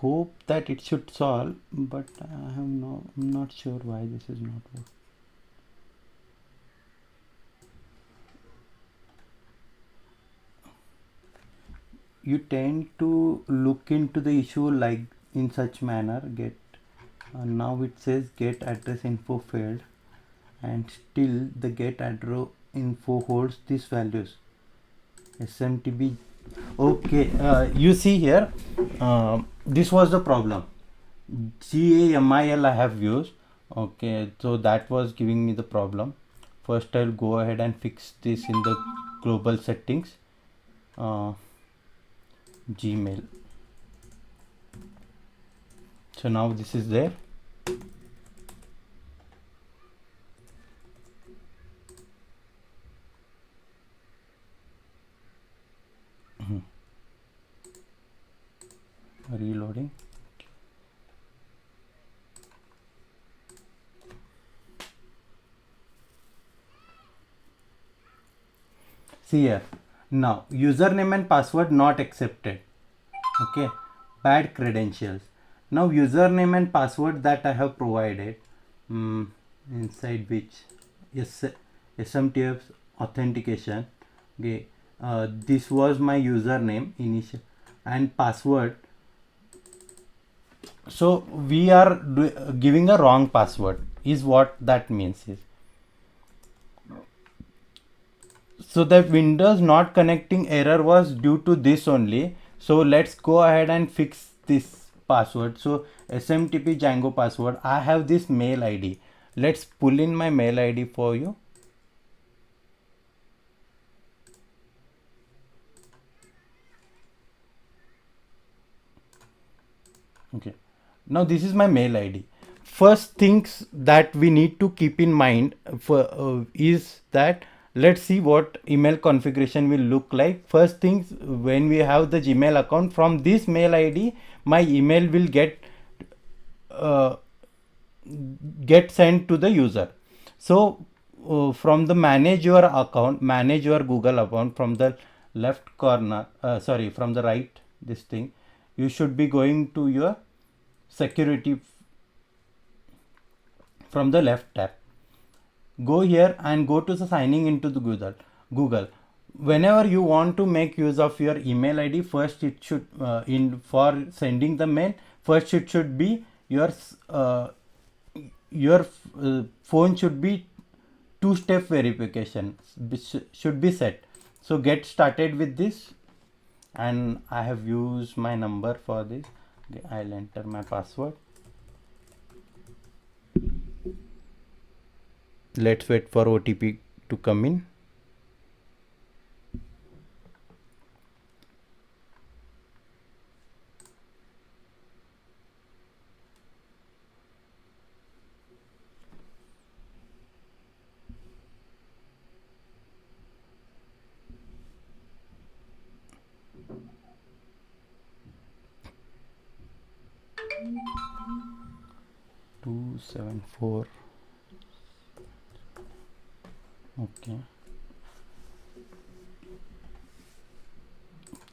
hope that it should solve, but I'm not sure why this is not working. You tend to look into the issue like in such manner. Get now it says get address info failed, and still the get address info holds these values. SMTP. Okay, you see here, this was the problem. GAMIL I have used. Okay, so that was giving me the problem. First I'll go ahead and fix this in the global settings. Gmail. So now this is there. Reloading. See here, now username and password not accepted. Okay, bad credentials. Now username and password that I have provided, inside which SMTF authentication. Okay, this was my username initial and password. So we are giving a wrong password is what that means is. So the Windows not connecting error was due to this only. So let's go ahead and fix this password. So SMTP Django password. I have this mail ID. Let's pull in my mail ID for you. Okay. Now this is my mail ID. First things that we need to keep in mind for is that let's see what email configuration will look like. First things, when we have the Gmail account, from this mail ID my email will get sent to the user. So from the manage your account, manage your Google account, from the left corner, from the right, this thing, you should be going to your security from the left tab. Go here and go to the signing into the Google. Whenever you want to make use of your email ID, first it should for sending the mail, first it should be your phone should be two-step verification should be set. So get started with this, and I have used my number for this. I'll enter my password. Let's wait for OTP to come in. Two 7 4. Okay,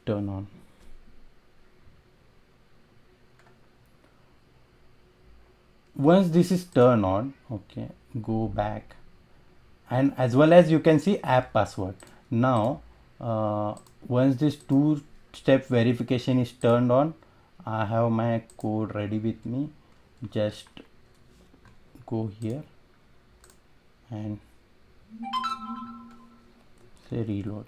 turn on. Once this is turned on, okay, go back, and as well as you can see app password. Now once this two-step verification is turned on, I have my code ready with me. Just go here and say reload.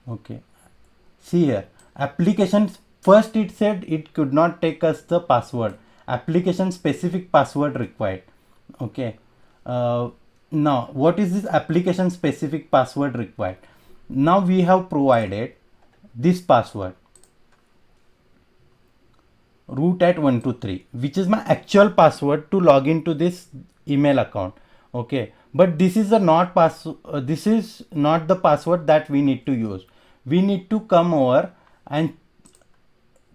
Okay, see here, applications, first it said it could not take us the password, application specific password required. Okay, now what is this application specific password required? Now we have provided this password, root@123, which is my actual password to log into this email account. Okay, but this is this is not the password that we need to use. We need to come over and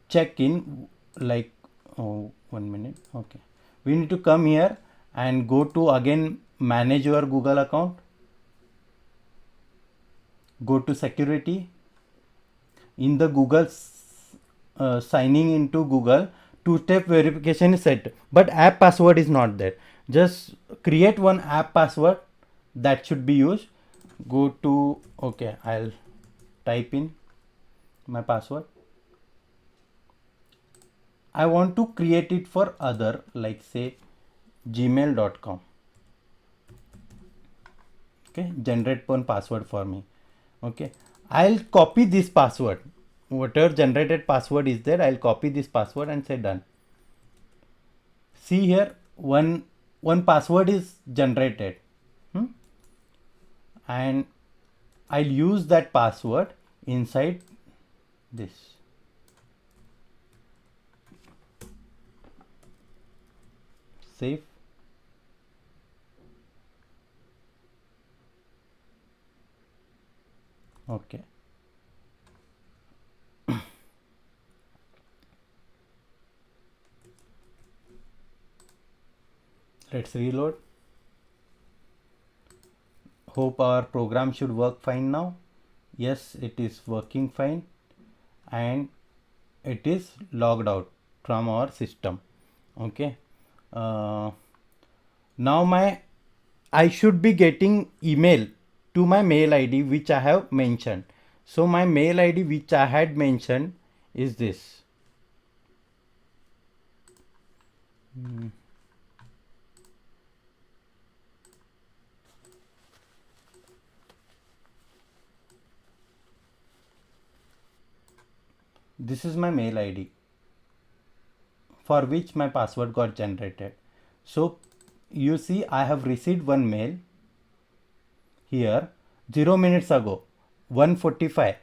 check in, like, oh, 1 minute. Okay, we need to come here and go to again manage your Google account, go to security. In the Google signing into Google, two-step verification is set, but app password is not there. Just create one app password that should be used. Go to, okay, I'll type in my password. I want to create it for other, like say gmail.com. Okay, generate one password for me. Okay, I'll copy this password. Whatever generated password is there, I'll copy this password and say done. See here, one password is generated. And I'll use that password inside this. Save. Okay. Let's reload. Hope our program should work fine now. Yes, it is working fine, and it is logged out from our system. Okay. Now I should be getting email to my mail ID which I have mentioned. So my mail ID which I had mentioned is this. This is my mail ID for which my password got generated. So you see I have received one mail here 0 minutes ago, 1:45.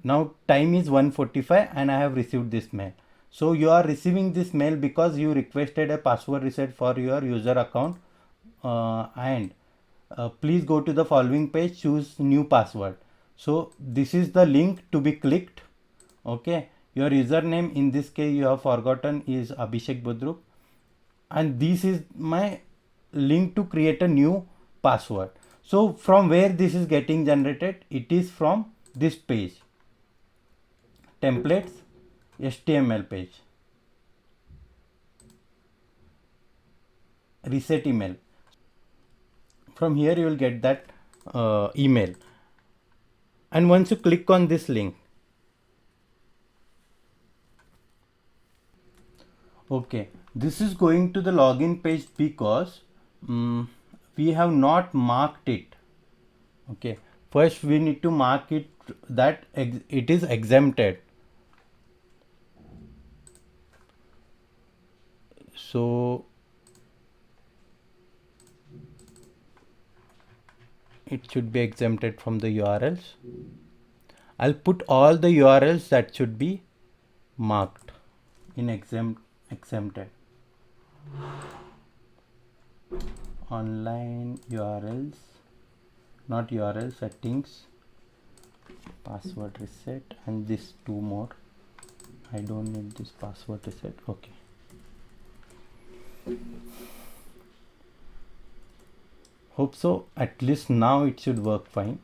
Now time is 1:45 and I have received this mail. So you are receiving this mail because you requested a password reset for your user account, and please go to the following page, choose new password. So this is the link to be clicked. Okay, your username in this case you have forgotten is Abhishek Budrup, and this is my link to create a new password. So from where this is getting generated? It is from this page, templates, HTML page, reset email. From here you will get that email, and once you click on this link, okay, this is going to the login page because we have not marked it. Okay, first we need to mark it that it is exempted. So it should be exempted from the URLs. I'll put all the URLs that should be marked in exempted. Online URLs, not URL settings, password reset, and this two more. I don't need this password reset. Okay. Hope so. At least now it should work fine.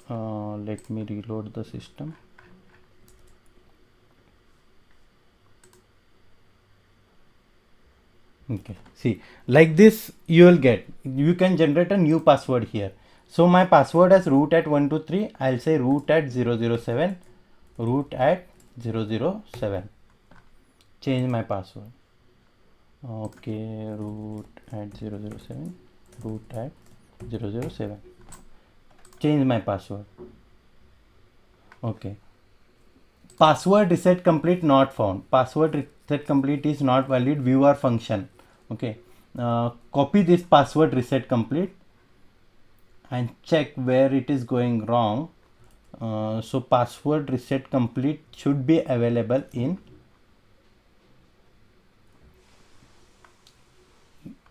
Let me reload the system. Okay, see, like this you will get, you can generate a new password here. So my password as root at 123, I'll say root at 007, root at 007. Change my password. Okay, root at 007, root at 007. Change my password. Okay. Password reset complete not found. Password reset complete is not valid. Viewer function. Okay. Copy this password reset complete and check where it is going wrong. So password reset complete should be available in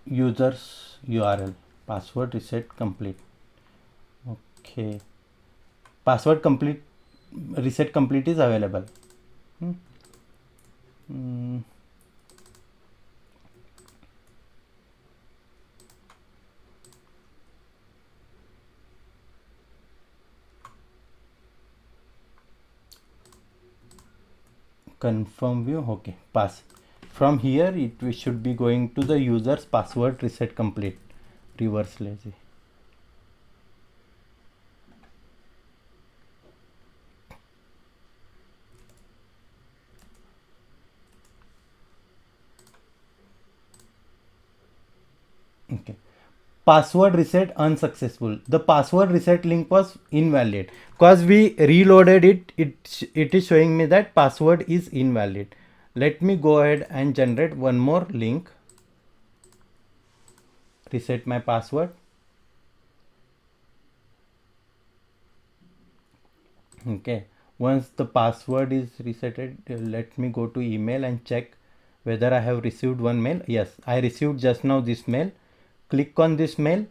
users URL. Password reset complete. Okay. Password complete reset complete is available. confirm view. Okay, pass. From here we should be going to the user's password reset complete, reverse lazy. Okay, password reset unsuccessful. The password reset link was invalid because we reloaded it. It is showing me that password is invalid. Let me go ahead and generate one more link. Reset my password. Okay, once the password is resetted, let me go to email and check whether I have received one mail. Yes, I received just now this mail. Click on this mail,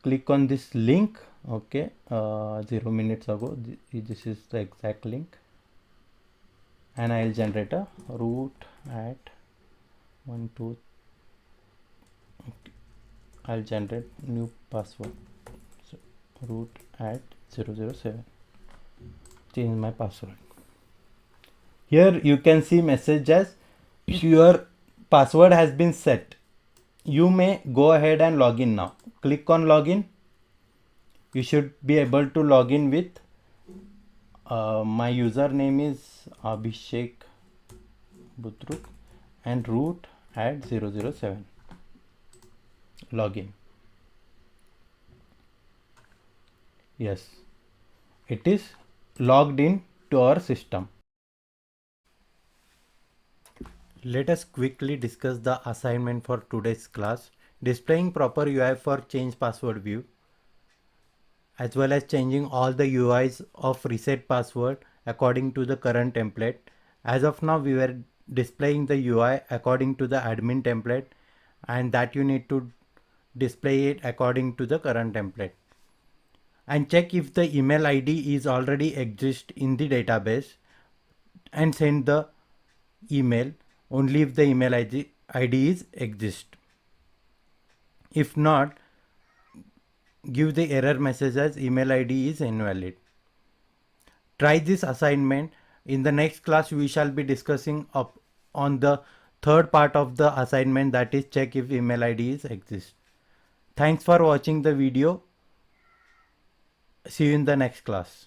click on this link. Okay, 0 minutes ago, this is the exact link, and I'll generate a root at 1 2. Okay. I'll generate new password. So root at 007. Change my password. Here you can see message as your password has been set. You may go ahead and log in now. Click on login. You should be able to log in with my username is Abhishek Butruk and root at 007. Login. Yes, it is logged in to our system. Let us quickly discuss the assignment for today's class. Displaying proper UI for change password view, as well as changing all the UIs of reset password according to the current template. As of now, we were displaying the UI according to the admin template, and that you need to display it according to the current template. And check if the email ID is already exist in the database, and send the email only if the email ID is exist. If not, give the error message as email ID is invalid. Try this assignment. In the next class, we shall be discussing on the third part of the assignment, that is check if email ID is exist. Thanks for watching the video. See you in the next class.